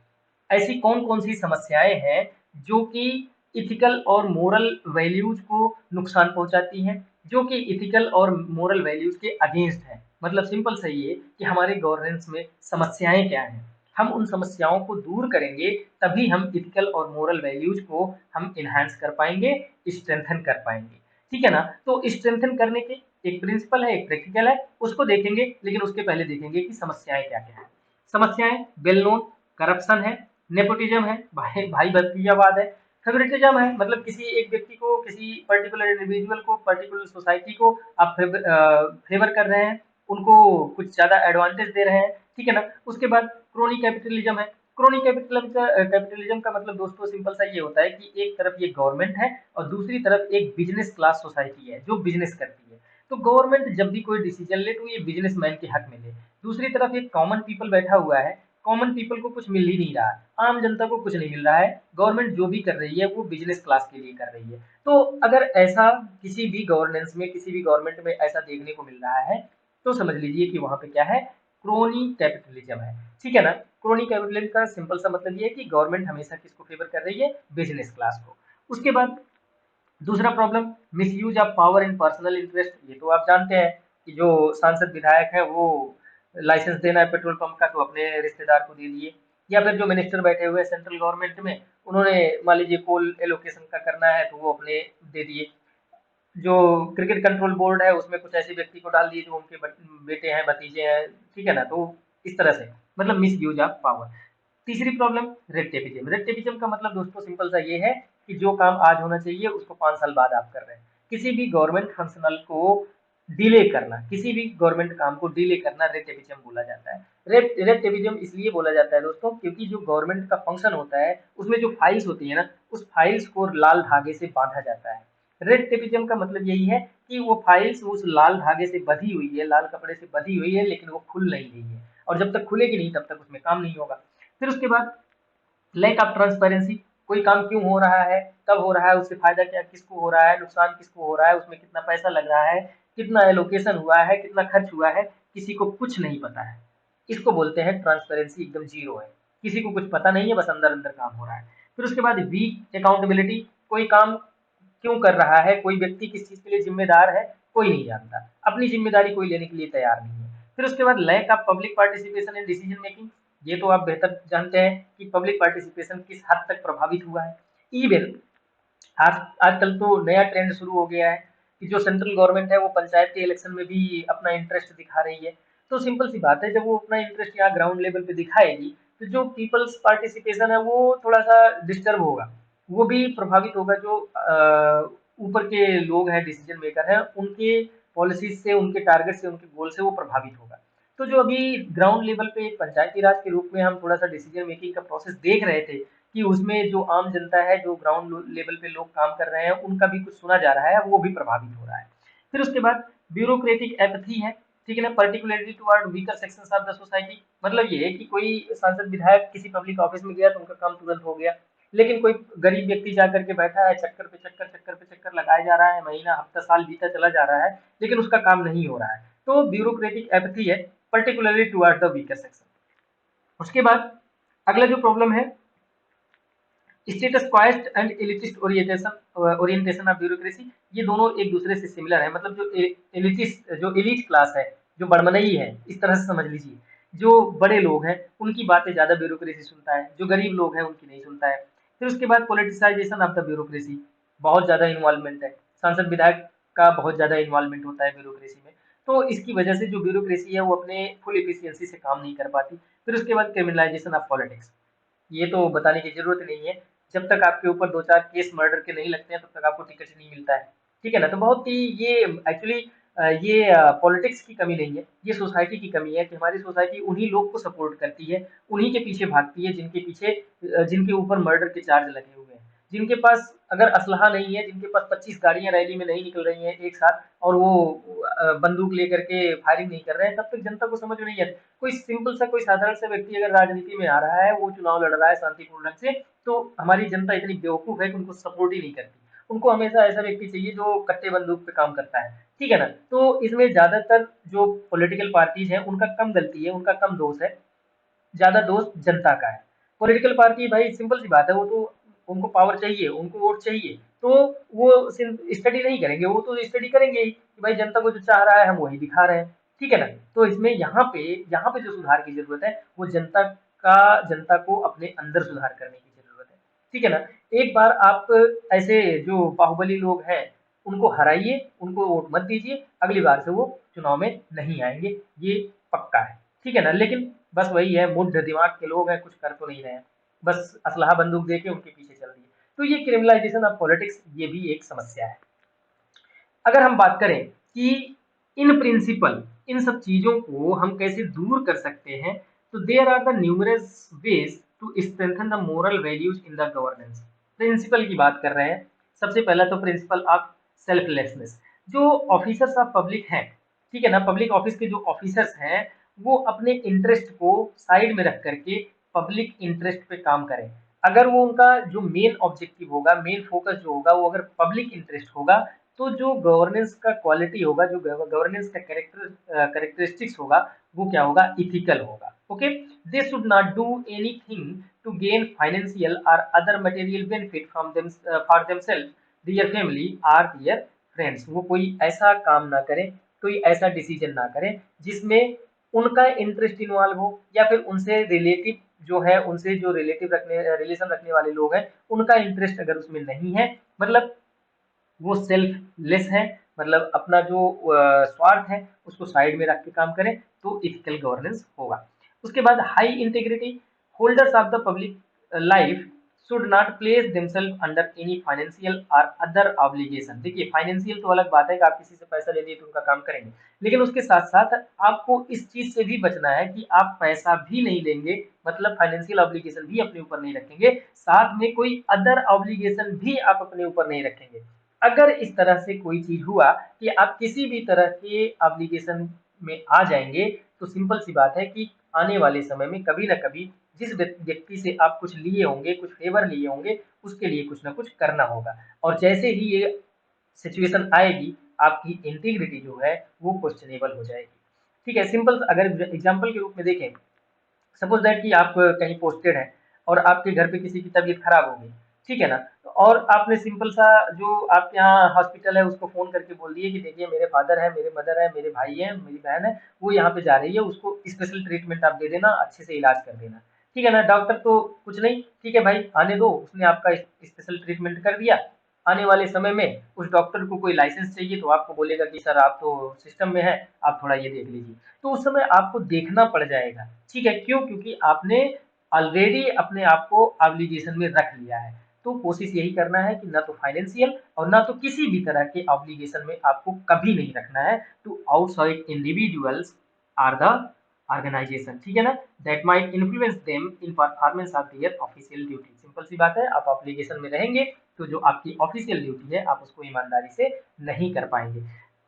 ऐसी कौन कौन सी समस्याएं हैं जो कि इथिकल और मोरल वैल्यूज को नुकसान पहुंचाती हैं, जो कि इथिकल और मोरल वैल्यूज के अगेंस्ट है। मतलब सिंपल सही है कि हमारे गवर्नेंस में समस्याएं क्या हैं, हम उन समस्याओं को दूर करेंगे तभी हम इथिकल और मोरल वैल्यूज को हम इनहांस कर पाएंगे, स्ट्रेंथन कर पाएंगे। ठीक है ना। तो स्ट्रेंथन करने के एक प्रिंसिपल है, एक प्रैक्टिकल है, उसको देखेंगे, लेकिन उसके पहले देखेंगे कि समस्याएं क्या क्या है। समस्याएं वेल नोन, करप्शन है, नेपोटिज्म है, भाई भतीजावाद है, फेवरेटिज्म है, मतलब किसी एक व्यक्ति को, किसी पर्टिकुलर इंडिविजुअल को, पर्टिकुलर सोसाइटी को आप फेवर कर रहे हैं, उनको कुछ ज्यादा एडवांटेज दे रहे हैं। ठीक है ना। उसके बाद क्रोनी कैपिटलिज्म है। क्रोनी कैपिटलिज्म का मतलब दोस्तों सिंपल सा ये होता है कि एक तरफ ये गवर्नमेंट है और दूसरी तरफ एक बिजनेस क्लास सोसाइटी है जो बिजनेस करती है। तो गवर्नमेंट जब भी कोई डिसीजन ले तो ये बिजनेसमैन के हक में ले। दूसरी तरफ एक कॉमन पीपल बैठा हुआ है, कॉमन पीपल को कुछ मिल ही नहीं रहा है, आम जनता को कुछ नहीं मिल रहा है, गवर्नमेंट जो भी कर रही है वो बिजनेस क्लास के लिए कर रही है। तो अगर ऐसा किसी भी गवर्नेंस में, किसी भी गवर्नमेंट में ऐसा देखने को मिल रहा है, तो समझ लीजिए कि वहां पे क्या है, क्रोनी कैपिटलिज्म है। ठीक है ना। क्रोनी कैपिटलिज्म का सिंपल सा मतलब ये है कि गवर्नमेंट हमेशा किसको फेवर कर रही है, बिजनेस क्लास को। उसके बाद दूसरा problem, misuse of power in personal interest. ये तो आप जानते हैं कि जो सांसद विधायक है वो लाइसेंस देना है पेट्रोल पंप का तो अपने रिश्तेदार को दे दिए, या फिर जो मिनिस्टर बैठे हुए हैं सेंट्रल गवर्नमेंट में, उन्होंने मान लीजिए कोल एलोकेशन का करना है तो वो अपने दे दिए। जो क्रिकेट कंट्रोल बोर्ड है उसमें कुछ ऐसे व्यक्ति को डाल दिए जो उनके बेटे हैं, भतीजे हैं। ठीक है ना। तो इस तरह से मतलब मिस यूज ऑफ पावर। तीसरी problem, red tapism. Red tapism का मतलब दोस्तों सिंपल सा ये है कि जो काम आज होना चाहिए उसको 5 साल बाद आप कर रहे हैं। किसी भी गवर्नमेंट फंक्शनल को डिले करना, किसी भी गवर्नमेंट काम को डिले करना रेड टेपिज्म बोला जाता है। रेड टेपिज्म इसलिए बोला जाता है दोस्तों क्योंकि जो गवर्नमेंट का फंक्शन होता है उसमें जो फाइल्स होती है ना, उस फाइल्स को लाल धागे से बांधा जाता है। रेड टेपिज्म का मतलब यही है कि वो फाइल्स उस लाल धागे से बंधी हुई है, लाल कपड़े से बंधी हुई है, लेकिन वो खुल नहीं रही है। और जब तक खुलेगी नहीं तब तक उसमें काम नहीं होगा। फिर उसके बाद लैक ऑफ ट्रांसपेरेंसी, कोई काम क्यों हो रहा है, कब हो रहा है, उससे फायदा क्या किसको हो रहा है, नुकसान किसको हो रहा है, उसमें कितना पैसा लग रहा है, कितना एलोकेशन हुआ है, कितना खर्च हुआ है, किसी को कुछ नहीं पता है। इसको बोलते हैं ट्रांसपेरेंसी एकदम जीरो है, किसी को कुछ पता नहीं है, बस अंदर अंदर काम हो रहा है। फिर उसके बाद वीक अकाउंटेबिलिटी, कोई काम क्यों कर रहा है, कोई व्यक्ति किस चीज के लिए जिम्मेदार है, कोई नहीं जानता, अपनी जिम्मेदारी कोई लेने के लिए तैयार नहीं है। फिर उसके बाद lack of public participation in decision making, ये तो आप बेहतर जानते हैं कि पब्लिक पार्टिसिपेशन किस हद तक प्रभावित हुआ है। इवन आज आजकल तो नया ट्रेंड शुरू हो गया है कि जो सेंट्रल गवर्नमेंट है वो पंचायत के इलेक्शन में भी अपना इंटरेस्ट दिखा रही है। तो सिंपल सी बात है, जब वो अपना इंटरेस्ट यहाँ ग्राउंड लेवल पे दिखाएगी तो जो पीपल्स पार्टिसिपेशन है वो थोड़ा सा डिस्टर्ब होगा, वो भी प्रभावित होगा। जो ऊपर के लोग हैं, डिसीजन मेकर हैं, उनके पॉलिसीज से, उनके टारगेट से, उनके गोल से वो प्रभावित होगा। तो जो अभी ग्राउंड लेवल पे पंचायती राज के रूप में हम थोड़ा सा डिसीजन मेकिंग का प्रोसेस देख रहे थे कि उसमें जो आम जनता है, जो ग्राउंड लेवल पे लोग काम कर रहे हैं, उनका भी कुछ सुना जा रहा है, वो भी प्रभावित हो रहा है। फिर उसके बाद ब्यूरोक्रेटिक एपथी है, ठीक है ना, particularly toward weaker sections of the society. मतलब ये है कि कोई सांसद विधायक किसी पब्लिक ऑफिस में गया तो उनका काम तुरंत हो गया, लेकिन कोई गरीब व्यक्ति जाकर के बैठा है, चक्कर पे चक्कर, चक्कर पे चक्कर लगाया जा रहा है, महीना हफ्ता साल बीता चला जा रहा है, लेकिन उसका काम नहीं हो रहा है। तो ब्यूरोक्रेटिक एपथी है, particularly toward the weaker section. उसके बाद अगला जो प्रॉब्लम है, status quoist and elitist orientation of bureaucracy, ये दोनों एक दूसरे से सिमिलर है। मतलब जो एलिटिस्ट, जो एलिट क्लास है, जो बड़मनई है, इस तरह से समझ लीजिए, जो बड़े लोग हैं उनकी बातें ज्यादा ब्यूरोक्रेसी सुनता है, जो गरीब लोग हैं उनकी नहीं सुनता है। फिर उसके बाद पोलिटिसाइजेशन ऑफ द ब्यूरोक्रेसी, बहुत ज्यादा इन्वॉल्वमेंट है, सांसद विधायक का बहुत ज्यादा इन्वॉल्वमेंट होता है ब्यूरोक्रेसी में। तो इसकी वजह से जो ब्यूरोक्रेसी है वो अपने फुल एफिशिएंसी से काम नहीं कर पाती। फिर उसके बाद क्रिमिनलाइजेशन ऑफ पॉलिटिक्स, ये तो बताने की जरूरत नहीं है, जब तक आपके ऊपर दो चार केस मर्डर के नहीं लगते हैं तब तक आपको टिकट नहीं मिलता है, ठीक है ना। तो बहुत ही ये एक्चुअली ये पॉलिटिक्स की कमी नहीं है, ये सोसाइटी की कमी है कि हमारी सोसाइटी उन्हीं लोग को सपोर्ट करती है, उन्हीं के पीछे भागती है जिनके पीछे जिनके ऊपर मर्डर के चार्ज लगे हुए हैं, जिनके पास अगर असलहा नहीं है, जिनके पास 25 गाड़ियां रैली में नहीं निकल रही हैं एक साथ और वो बंदूक लेकर के फायरिंग नहीं कर रहे हैं, तब तक जनता को समझ में नहीं आती। कोई सिंपल सा, कोई साधारण सा व्यक्ति अगर राजनीति में आ रहा है, वो चुनाव लड़ रहा है शांतिपूर्ण ढंग से, तो हमारी जनता इतनी बेवकूफ है कि उनको सपोर्ट ही नहीं करती। उनको हमेशा ऐसा व्यक्ति चाहिए जो कट्टे बंदूक पे काम करता है, ठीक है ना। तो इसमें ज्यादातर जो पॉलिटिकल पार्टीज हैं उनका कम गलती है, उनका कम दोष है, ज्यादा दोष जनता का है। पॉलिटिकल पार्टी भाई सिंपल सी बात है, वो तो उनको पावर चाहिए, उनको वोट चाहिए, तो वो स्टडी नहीं करेंगे, वो तो स्टडी करेंगे ही कि भाई जनता को जो चाह रहा है हम वही दिखा रहे हैं, ठीक है ना। तो इसमें यहाँ पे जो सुधार की जरूरत है वो जनता को अपने अंदर सुधार करने की जरूरत है, ठीक है ना। एक बार आप ऐसे जो बाहुबली लोग हैं उनको हराइए, उनको वोट मत दीजिए, अगली बार से वो चुनाव में नहीं आएंगे, ये पक्का है, ठीक है ना। लेकिन बस वही है, मुद्ध दिमाग के लोग हैं, कुछ कर तो नहीं रहे हैं, बस असलहा बंदूक देके उनके पीछे चल दिए। तो ये क्रिमिनलाइजेशन ऑफ पॉलिटिक्स, ये भी एक समस्या है। अगर हम बात करें कि इन प्रिंसिपल, इन सब चीजों को हम कैसे दूर कर सकते हैं, तो there are the numerous ways to strengthen the moral values in the governance. Principle की बात कर रहे हैं, सबसे पहला तो प्रिंसिपल ऑफ सेल्फलेसनेस। जो ऑफिसर्स ऑफ पब्लिक हैं, ठीक है ना, पब्लिक ऑफिस के जो ऑफिसर्स हैं वो अपने इंटरेस्ट को साइड में रख करके पब्लिक इंटरेस्ट पे काम करें। अगर वो उनका जो मेन ऑब्जेक्टिव होगा, मेन फोकस जो होगा, वो अगर पब्लिक इंटरेस्ट होगा, तो जो गवर्नेंस का क्वालिटी होगा, जो गवर्नेंस का कैरेक्टरिस्टिक्स होगा, वो क्या होगा, इथिकल होगा। Okay, they should not do anything to gain financial और other material benefit from them for themselves, their family और देयर फ्रेंड्स। वो कोई ऐसा काम ना करें, कोई ऐसा डिसीजन ना करें जिसमें उनका इंटरेस्ट इन्वॉल्व हो, या फिर उनसे रिलेटिव जो है, उनसे जो रिलेशन रखने वाले लोग हैं, उनका इंटरेस्ट अगर उसमें नहीं है, मतलब वो सेल्फलेस है, मतलब अपना जो स्वार्थ है उसको साइड में रख के काम करें, तो इथिकल गवर्नेंस होगा। उसके बाद high integrity, holders of the public life should not place themselves under any financial और अदर ऑब्लिगेशन। देखिए, फाइनेंशियल तो अलग बात है कि आप किसी से पैसा ले लिए तो उनका काम करेंगे, लेकिन उसके साथ साथ आपको इस चीज से भी बचना है कि आप पैसा भी नहीं लेंगे, मतलब फाइनेंशियल ऑब्लिगेशन भी अपने ऊपर नहीं रखेंगे, साथ में कोई अदर ऑब्लिगेशन भी आप अपने ऊपर नहीं रखेंगे। अगर इस तरह से कोई चीज हुआ कि आप किसी भी तरह के ऑब्लिगेशन में आ जाएंगे, तो सिंपल सी बात है कि आने वाले समय में कभी ना कभी जिस व्यक्ति से आप कुछ लिए होंगे, कुछ फेवर लिए होंगे, उसके लिए कुछ ना कुछ करना होगा। और जैसे ही ये सिचुएशन आएगी, आपकी इंटीग्रिटी जो है वो क्वेश्चनेबल हो जाएगी। ठीक है, सिंपल अगर एग्जाम्पल के रूप में देखें, सपोज दैट कि आप कहीं पोस्टेड हैं और आपके घर पे किसी की तबीयत खराब हो गई, ठीक है ना, और आपने सिंपल सा जो आपके यहाँ हॉस्पिटल है उसको फोन करके बोल दिए कि देखिए मेरे फादर है, मेरे मदर है, मेरे भाई है, मेरी बहन है, वो यहाँ पे जा रही है, उसको स्पेशल ट्रीटमेंट आप दे देना, अच्छे से इलाज कर देना। ठीक है ना, डॉक्टर तो कुछ नहीं, ठीक है भाई आने दो, उसने आपका स्पेशल ट्रीटमेंट कर दिया। आने वाले समय में उस डॉक्टर को कोई लाइसेंस चाहिए तो आपको बोलेगा कि सर आप तो सिस्टम में है, आप थोड़ा ये देख लीजिए। तो उस समय आपको देखना पड़ जाएगा। ठीक है, क्यों? क्योंकि आपने ऑलरेडी अपने आप को ऑब्लिगेशन में रख लिया है। तो कोशिश यही करना है कि ना तो फाइनेंशियल और ना तो किसी भी तरह के ऑब्लिगेशन में आपको कभी नहीं रखना है to outside individuals or the organization. ठीक है ना, that might influence them in performance of their official duty. Simple सी बात है, आप ऑब्लिगेशन में रहेंगे तो जो आपकी ऑफिशियल ड्यूटी है आप उसको ईमानदारी से नहीं कर पाएंगे।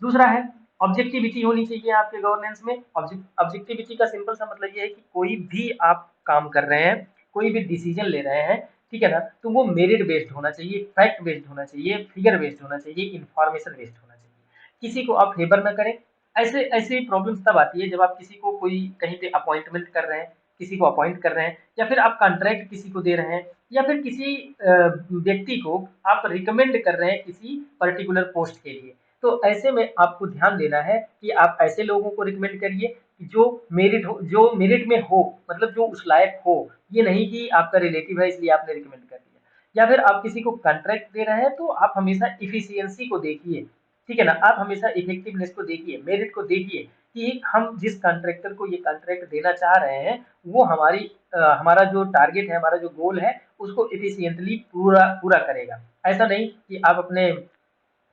दूसरा है ऑब्जेक्टिविटी होनी चाहिए आपके गवर्नेंस में। ऑब्जेक्टिविटी का सिंपल सा मतलब ये है कि कोई भी आप काम कर रहे हैं, कोई भी डिसीजन ले रहे हैं, ठीक है ना, तो वो मेरिट बेस्ड होना चाहिए, फैक्ट बेस्ड होना चाहिए, फिगर बेस्ड होना चाहिए, इंफॉर्मेशन बेस्ड होना चाहिए। किसी को आप फेवर ना करें। ऐसे ऐसे प्रॉब्लम्स तब आती है जब आप किसी को कोई कहीं पे अपॉइंटमेंट कर रहे हैं, किसी को अपॉइंट कर रहे हैं, या फिर आप कॉन्ट्रैक्ट किसी को दे रहे हैं, या फिर किसी व्यक्ति को आप रिकमेंड कर रहे हैं किसी पर्टिकुलर पोस्ट के लिए। तो ऐसे में आपको ध्यान देना है कि आप ऐसे लोगों को रिकमेंड करिए कि जो मेरिट में हो, मतलब जो उस लायक हो। ये नहीं कि आपका रिलेटिव है इसलिए आपने रिकमेंड कर दिया। या फिर आप किसी को कॉन्ट्रैक्ट दे रहे हैं तो आप हमेशा इफिशियंसी को देखिए। ठीक है ना, आप हमेशा इफेक्टिवनेस को देखिए, मेरिट को देखिए कि हम जिस कॉन्ट्रैक्टर को ये कॉन्ट्रैक्ट देना चाह रहे हैं वो हमारा जो टारगेट है, हमारा जो गोल है, उसको इफिशियंटली पूरा पूरा करेगा। ऐसा नहीं कि आप अपने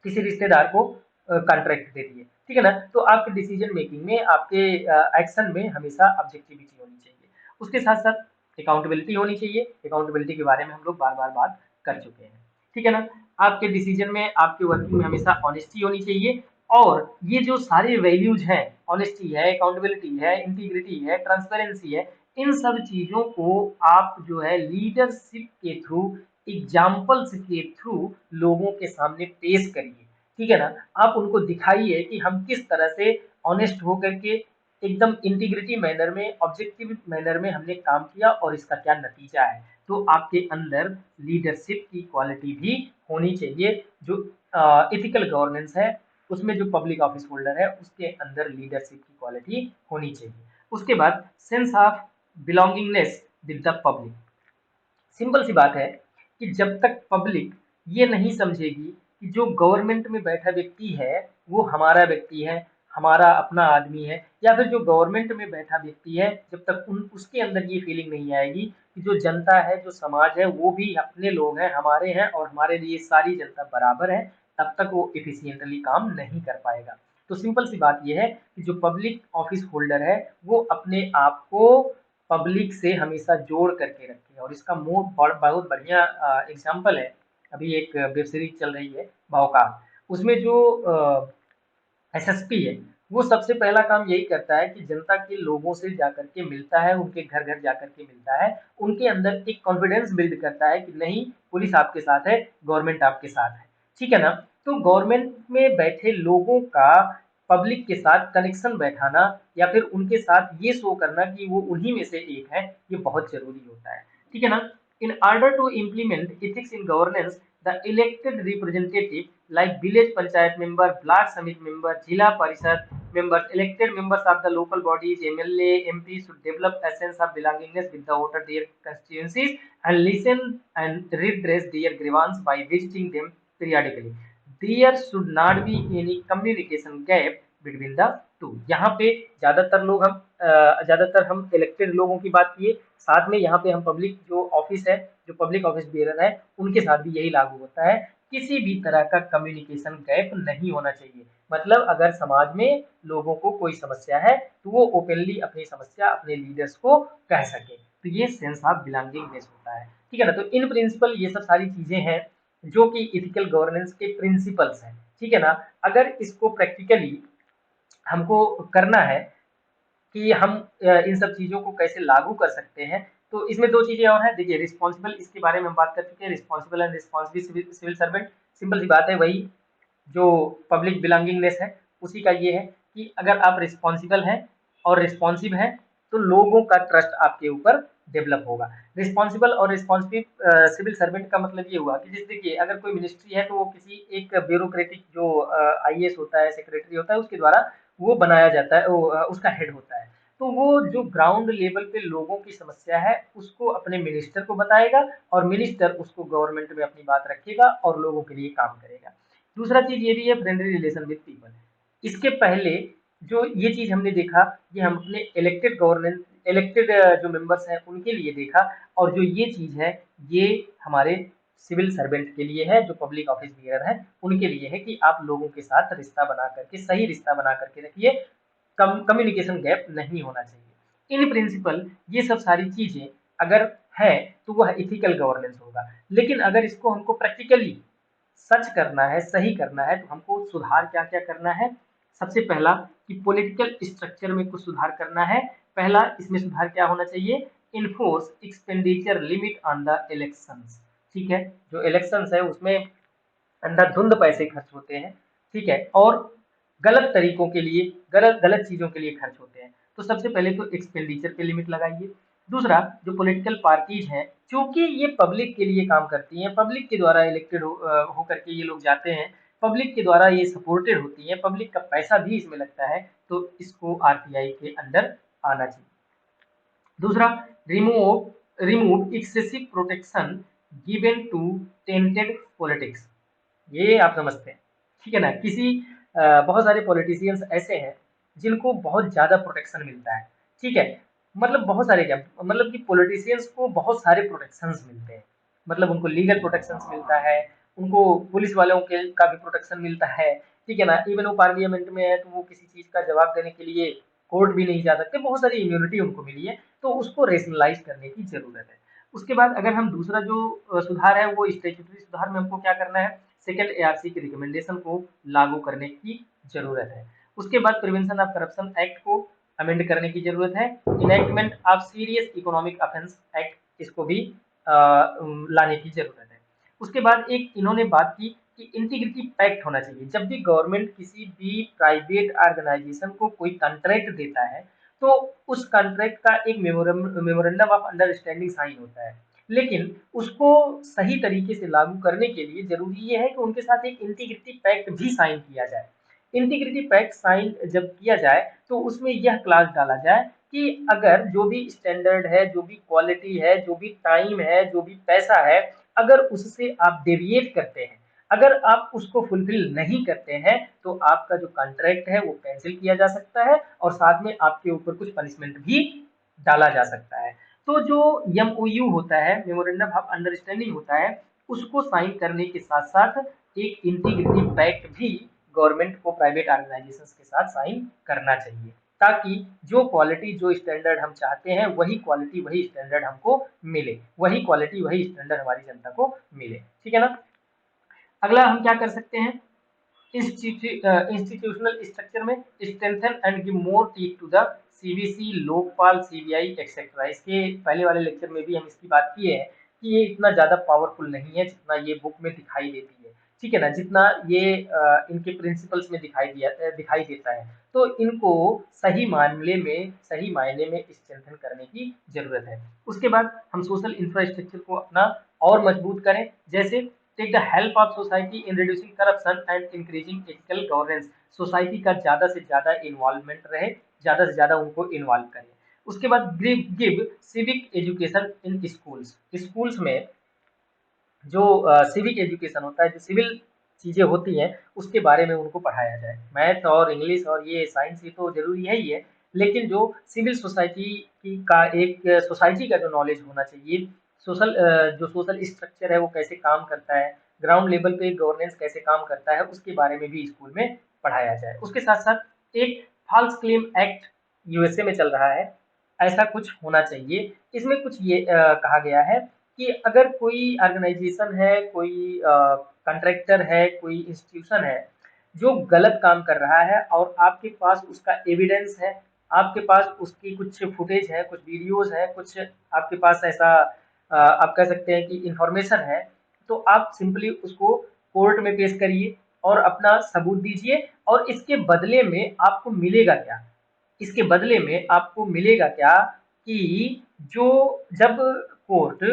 किसी रिश्तेदार को कॉन्ट्रैक्ट दे दिए। ठीक है ना, तो आपके डिसीजन मेकिंग में, आपके एक्शन में हमेशा ऑब्जेक्टिविटी होनी चाहिए। उसके साथ साथ अकाउंटेबिलिटी होनी चाहिए। अकाउंटेबिलिटी के बारे में हम लोग बार बार बात कर चुके हैं। ठीक है ना, आपके डिसीजन में, आपके वर्किंग में हमेशा ऑनेस्टी होनी चाहिए। और ये जो सारे वैल्यूज हैं, ऑनेस्टी है, अकाउंटेबिलिटी है, इंटीग्रिटी है, ट्रांसपेरेंसी है, इन सब चीजों को आप जो है लीडरशिप के थ्रू, एग्जाम्पल्स के थ्रू लोगों के सामने पेश करिए। ठीक है ना, आप उनको दिखाइए कि हम किस तरह से ऑनेस्ट होकर के एकदम इंटीग्रिटी मैनर में, ऑब्जेक्टिव मैनर में हमने काम किया और इसका क्या नतीजा है। तो आपके अंदर लीडरशिप की क्वालिटी भी होनी चाहिए। जो एथिकल गवर्नेंस है उसमें जो पब्लिक ऑफिस होल्डर है उसके अंदर लीडरशिप की क्वालिटी होनी चाहिए। उसके बाद sense of belongingness with the public. Simple सी बात है कि जब तक पब्लिक ये नहीं समझेगी कि जो गवर्नमेंट में बैठा व्यक्ति है वो हमारा व्यक्ति है, हमारा अपना आदमी है, या फिर जो गवर्नमेंट में बैठा व्यक्ति है, जब तक उसके अंदर ये फीलिंग नहीं आएगी कि जो जनता है, जो समाज है, वो भी अपने लोग हैं, हमारे हैं और हमारे लिए सारी जनता बराबर है, तब तक वो इफिशियंटली काम नहीं कर पाएगा। तो सिंपल सी बात यह है कि जो पब्लिक ऑफिस होल्डर है वो अपने आप को पब्लिक से हमेशा जोड़ करके रखें। और इसका बहुत बढ़िया एग्जाम्पल है, अभी एक वेब सीरीज चल रही है भौकाल। उसमें जो एसएसपी है वो सबसे पहला काम यही करता है कि जनता के लोगों से जाकर के मिलता है, उनके घर घर जाकर के मिलता है, उनके अंदर एक कॉन्फिडेंस बिल्ड करता है कि नहीं, पुलिस आपके साथ है, गवर्नमेंट आपके साथ है। ठीक है ना, तो गवर्नमेंट में बैठे लोगों का पब्लिक के साथ कनेक्शन बैठाना या फिर उनके साथ ये शो करना कि वो उन्हीं में से एक है, ये बहुत जरूरी होता है। ठीक है ना, in order to implement ethics in governance, the elected representative like village panchayat member, block summit member, jila parishad members, elected members of the local bodies, MLA, MP should develop a sense of belongingness with the voter their constituencies and listen and redress their grievance by visiting them periodically. There should not be any communication gap between the two. यहाँ पे ज्यादातर हम elected लोगों की बात किए, साथ में यहाँ पे हम पब्लिक जो ऑफिस है, जो पब्लिक ऑफिस बेरर है, उनके साथ भी यही लागू होता है। किसी भी तरह का कम्युनिकेशन गैप नहीं होना चाहिए। मतलब अगर समाज में लोगों को कोई समस्या है तो वो ओपनली अपनी समस्या अपने लीडर्स को कह सके, तो ये सेंस ऑफ बिलोंगिंगनेस होता है। ठीक है ना, तो इन प्रिंसिपल ये सब सारी चीजें हैं जो कि इथिकल गवर्नेंस के प्रिंसिपल्स हैं। ठीक है ना, अगर इसको प्रैक्टिकली हमको करना है कि हम इन सब चीज़ों को कैसे लागू कर सकते हैं। तो इसमें 2 चीज़ें और हैं। देखिए रिस्पॉन्सिबल, इसके बारे में हम बात कर चुके हैं, responsible and responsive civil civil servant. Simple सी बात है, वही जो पब्लिक बिलोंगिंगनेस है उसी का ये है कि अगर आप रिस्पॉन्सिबल हैं और रिस्पॉन्सिव हैं तो लोगों का ट्रस्ट आपके ऊपर डेवलप होगा। रिस्पॉन्सिबल और रिस्पॉन्सिव सिविल सर्वेंट का मतलब ये हुआ कि जैसे देखिए अगर कोई मिनिस्ट्री है तो वो किसी एक ब्यूरोक्रेटिक जो आईएएस होता है, सेक्रेटरी होता है, उसके द्वारा वो बनाया जाता है, वो उसका हेड होता है। तो वो जो ग्राउंड लेवल पे लोगों की समस्या है उसको अपने मिनिस्टर को बताएगा और मिनिस्टर उसको गवर्नमेंट में अपनी बात रखेगा और लोगों के लिए काम करेगा। दूसरा चीज ये भी है, फ्रेंडली रिलेशन विद पीपल। इसके पहले जो ये चीज हमने देखा, ये हम अपने इलेक्टेड गवर्नेंस, इलेक्टेड जो मेंबर्स हैं उनके लिए देखा, और जो ये चीज है ये हमारे सिविल सर्वेंट के लिए है, जो पब्लिक ऑफिस बियर है उनके लिए है कि आप लोगों के साथ रिश्ता बना करके, सही रिश्ता बना करके रखिए, कम्युनिकेशन गैप नहीं होना चाहिए। इन प्रिंसिपल ये सब सारी चीजें अगर है तो वह इथिकल गवर्नेंस होगा। लेकिन अगर इसको हमको प्रैक्टिकली सच करना है, सही करना है, तो हमको सुधार क्या क्या करना है। सबसे पहला कि पॉलिटिकल स्ट्रक्चर में कुछ सुधार करना है। पहला इसमें सुधार क्या होना चाहिए, enforce expenditure limit on the elections. ठीक है, जो इलेक्शंस है उसमें अंधाधुंध पैसे खर्च होते हैं, ठीक है, और गलत तरीकों के लिए, गलत गलत चीजों के लिए खर्च होते हैं। तो सबसे पहले तो एक्सपेंडिचर पे लिमिट लगाइए। दूसरा, जो पॉलिटिकल पार्टीज हैं क्योंकि ये पब्लिक के लिए काम करती हैं, पब्लिक के द्वारा इलेक्टेड होकर के ये लोग जाते हैं, पब्लिक के द्वारा ये सपोर्टेड होती है, पब्लिक का पैसा भी इसमें लगता है, तो इसको आरटीआई के अंडर आना चाहिए। दूसरा, remove remove excessive protection given to tainted politics. ये आप समझते हैं, ठीक है ना। किसी बहुत सारे पॉलिटिशियंस ऐसे हैं जिनको बहुत ज्यादा प्रोटेक्शन मिलता है, ठीक है, मतलब बहुत सारे क्या, मतलब कि पॉलिटिशियंस को बहुत सारे प्रोटेक्शंस मिलते हैं, मतलब उनको लीगल प्रोटेक्शंस मिलता है, उनको पुलिस वालों के का भी प्रोटेक्शन मिलता है, ठीक है ना। इवन वो पार्लियामेंट में है तो वो किसी चीज का जवाब देने के लिए कोर्ट भी नहीं जा सकते, बहुत सारी इम्यूनिटी उनको मिली है, तो उसको रेशनलाइज करने की जरूरत है। उसके बाद अगर हम दूसरा जो सुधार है वो स्टेचुटरी सुधार में हमको क्या करना है, सेकंड एआरसी की रिकमेंडेशन को लागू करने की जरूरत है। उसके बाद प्रिवेंशन ऑफ करप्शन एक्ट को अमेंड करने की जरूरत है। Enactment of serious economic offence act, इसको भी लाने की जरूरत है। उसके बाद एक इन्होंने बात की कि इंटीग्रिटी पैक्ट होना चाहिए। जब भी गवर्नमेंट किसी भी प्राइवेट ऑर्गेनाइजेशन को कोई कॉन्ट्रैक्ट देता है तो उस कॉन्ट्रैक्ट का एक मेमोरेंडम ऑफ अंडरस्टैंडिंग साइन होता है, लेकिन उसको सही तरीके से लागू करने के लिए जरूरी ये है कि उनके साथ एक इंटीग्रिटी पैक्ट भी साइन किया जाए। इंटीग्रिटी पैक्ट साइन जब किया जाए तो उसमें यह क्लास डाला जाए कि अगर जो भी स्टैंडर्ड है, जो भी क्वालिटी है, जो भी टाइम है, जो भी पैसा है, अगर उससे आप डेविएट करते हैं, अगर आप उसको फुलफिल नहीं करते हैं तो आपका जो कॉन्ट्रैक्ट है वो कैंसिल किया जा सकता है और साथ में आपके ऊपर कुछ पनिशमेंट भी डाला जा सकता है। तो जो एमओयू होता है, मेमोरेंडम ऑफ अंडरस्टैंडिंग होता है, उसको साइन करने के साथ साथ एक इंटीग्रिटी पैक्ट भी गवर्नमेंट को प्राइवेट ऑर्गेनाइजेशंस के साथ साइन करना चाहिए, ताकि जो क्वालिटी, जो स्टैंडर्ड हम चाहते हैं वही क्वालिटी, वही स्टैंडर्ड हमको मिले, वही क्वालिटी, वही स्टैंडर्ड हमारी जनता को मिले, ठीक है ना। अगला हम क्या कर सकते हैं, इंस्टीट्यूशनल स्ट्रक्चर में strengthen and give more teeth to the सीबीसी, लोकपाल, सीबीआई एक्सेट्रा। इसके पहले वाले लेक्चर में भी हम इसकी बात किए हैं कि ये इतना ज्यादा पावरफुल नहीं है जितना ये बुक में दिखाई देती है, ठीक है ना, जितना ये इनके प्रिंसिपल्स में दिखाई देता है। तो इनको सही मामले में, सही मायने में स्ट्रेंथन करने की जरूरत है। उसके बाद हम सोशल इंफ्रास्ट्रक्चर को अपना और मजबूत करें, जैसे take the help of society in reducing corruption and increasing ethical governance. Society का ज्यादा से ज्यादा इन्वॉल्वमेंट रहे, ज्यादा से ज्यादा उनको इन्वॉल्व करें। उसके बाद give civic education in schools. Schools में जो सिविक एजुकेशन होता है, जो सिविल चीजें होती हैं उसके बारे में उनको पढ़ाया जाए। मैथ और इंग्लिश और ये साइंस ये तो जरूरी है ही है, लेकिन जो सिविल सोसाइटी की का एक सोसाइटी का जो नॉलेज होना चाहिए, सोशल जो सोशल स्ट्रक्चर है वो कैसे काम करता है, ग्राउंड लेवल पे गवर्नेंस कैसे काम करता है, उसके बारे में भी स्कूल में पढ़ाया जाए। उसके साथ साथ एक फॉल्स क्लेम एक्ट यूएसए में चल रहा है, ऐसा कुछ होना चाहिए। इसमें कुछ ये कहा गया है कि अगर कोई ऑर्गेनाइजेशन है, कोई कॉन्ट्रैक्टर है, कोई इंस्टीट्यूशन है जो गलत काम कर रहा है और आपके पास उसका एविडेंस है, आपके पास उसकी कुछ फुटेज है, कुछ वीडियोस है, कुछ आपके पास ऐसा आप कह सकते हैं कि इंफॉर्मेशन है, तो आप सिंपली उसको कोर्ट में पेश करिए और अपना सबूत दीजिए, और इसके बदले में आपको मिलेगा क्या? इसके बदले में आपको मिलेगा क्या कि जो जब कोर्ट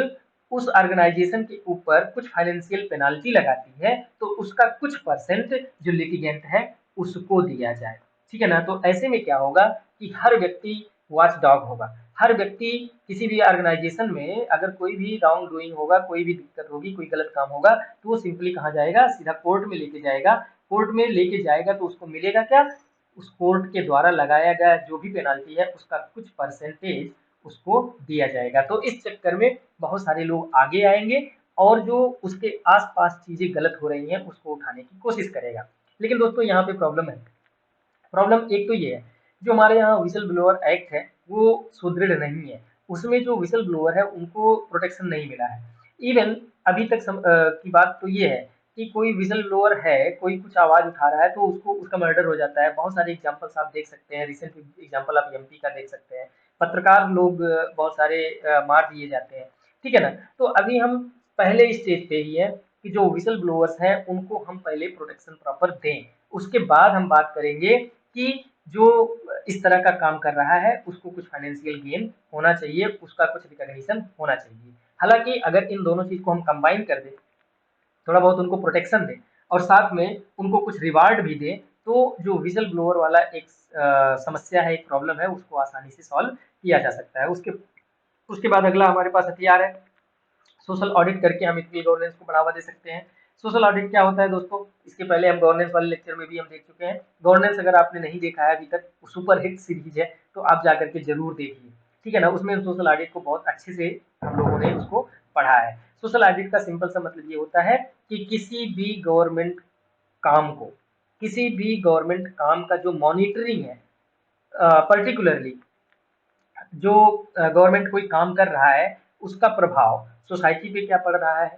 उस ऑर्गेनाइजेशन के ऊपर कुछ फाइनेंशियल पेनाल्टी लगाती है, तो उसका कुछ परसेंट जो लिटिगेंट है उसको दिया जाए। ठीक है ना? तो ऐसे में क्या होगा कि हर व्यक्ति वॉच डॉग होगा। हर व्यक्ति किसी भी ऑर्गेनाइजेशन में अगर कोई भी रॉन्ग डूइंग होगा, कोई भी दिक्कत होगी, कोई गलत काम होगा, तो वो सिंपली कहाँ जाएगा? सीधा कोर्ट में लेके जाएगा। कोर्ट में लेके जाएगा तो उसको मिलेगा क्या? उस कोर्ट के द्वारा लगाया गया जो भी पेनाल्टी है उसका कुछ परसेंटेज उसको दिया जाएगा। तो इस चक्कर में बहुत सारे लोग आगे आएंगे और जो उसके आसपास चीजें गलत हो रही हैं उसको उठाने की कोशिश करेगा। लेकिन दोस्तों यहाँ पे प्रॉब्लम है। प्रॉब्लम एक तो ये है, जो हमारे यहाँ व्हिसल ब्लोअर एक्ट है वो सुदृढ़ नहीं है। उसमें जो व्हिसल ब्लोअर है उनको प्रोटेक्शन नहीं मिला है। इवन अभी तक की बात तो ये है कि कोई व्हिसल ब्लोअर है, कोई कुछ आवाज उठा रहा है तो उसको उसका मर्डर हो जाता है। बहुत सारे एग्जांपल्स आप देख सकते हैं, रिसेंट एग्जांपल आप एमपी का देख सकते हैं। पत्रकार लोग बहुत सारे मार दिए जाते हैं। ठीक है ना? तो अभी हम पहले स्टेज पे ही है कि जो व्हिसल ब्लोअर्स हैं उनको हम पहले प्रोटेक्शन प्रॉपर दें, उसके बाद हम बात करेंगे कि जो इस तरह का काम कर रहा है उसको कुछ फाइनेंशियल गेन होना चाहिए, उसका कुछ रिकॉग्निशन होना चाहिए। हालांकि अगर इन दोनों चीज को हम कंबाइन कर दें, थोड़ा बहुत उनको प्रोटेक्शन दें और साथ में उनको कुछ रिवार्ड भी दें, तो जो विजल ब्लोअर वाला एक समस्या है, एक प्रॉब्लम है, उसको आसानी से सॉल्व किया जा सकता है। उसके उसके बाद अगला हमारे पास हथियार है सोशल ऑडिट। करके हम इथिकल गवर्नेंस को बढ़ावा दे सकते हैं। सोशल ऑडिट क्या होता है दोस्तों? इसके पहले हम गवर्नेंस वाले लेक्चर में भी हम देख चुके हैं। गवर्नेंस अगर आपने नहीं देखा है अभी तक, सुपर हिट सीरीज है, तो आप जाकर के जरूर देखिए। ठीक है ना? उसमें सोशल ऑडिट को बहुत अच्छे से हम लोगों ने उसको पढ़ा है। सोशल ऑडिट का सिंपल सा मतलब ये होता है कि किसी भी गवर्नमेंट काम को, किसी भी गवर्नमेंट काम का जो मॉनिटरिंग है, पर्टिकुलरली जो गवर्नमेंट कोई काम कर रहा है उसका प्रभाव सोसाइटी पे क्या पड़ रहा है,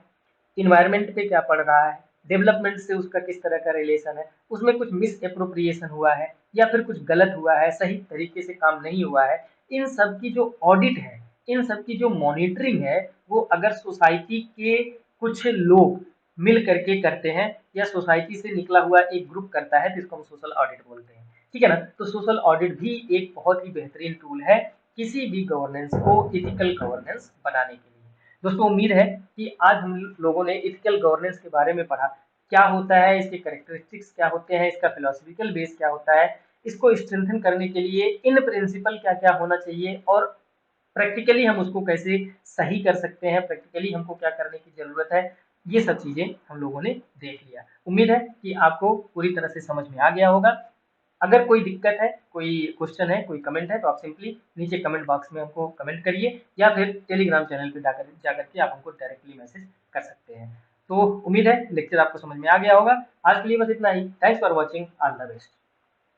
इन्वायरमेंट पे क्या पड़ रहा है, डेवलपमेंट से उसका किस तरह का रिलेशन है, उसमें कुछ मिस एप्रोप्रिएशन हुआ है या फिर कुछ गलत हुआ है, सही तरीके से काम नहीं हुआ है, इन सब की जो ऑडिट है, इन सब की जो मॉनिटरिंग है, वो अगर सोसाइटी के कुछ लोग मिल करके करते हैं या सोसाइटी से निकला हुआ एक ग्रुप करता है, तो इसको हम सोशल ऑडिट बोलते हैं। ठीक है ना? तो सोशल ऑडिट भी एक बहुत ही बेहतरीन टूल है किसी भी गवर्नेंस को इथिकल गवर्नेंस बनाने के लिए। दोस्तों उम्मीद है कि आज हम लोगों ने इथिकल गवर्नेंस के बारे में पढ़ा, क्या होता है, इसके कैरेक्टरिस्टिक्स क्या होते हैं, इसका फिलोसफिकल बेस क्या होता है, इसको स्ट्रेंथन करने के लिए इन प्रिंसिपल क्या क्या होना चाहिए, और प्रैक्टिकली हम उसको कैसे सही कर सकते हैं, प्रैक्टिकली हमको क्या करने की जरूरत है। ये सब चीजें हम लोगों ने देख लिया। उम्मीद है कि आपको पूरी तरह से समझ में आ गया होगा। अगर कोई दिक्कत है, कोई क्वेश्चन है, कोई कमेंट है, तो आप सिंपली नीचे कमेंट बॉक्स में हमको कमेंट करिए या फिर टेलीग्राम चैनल पे जाकर के आप हमको डायरेक्टली मैसेज कर सकते हैं। तो उम्मीद है लेक्चर आपको समझ में आ गया होगा। आज के लिए बस इतना ही। Thanks for watching. All the best.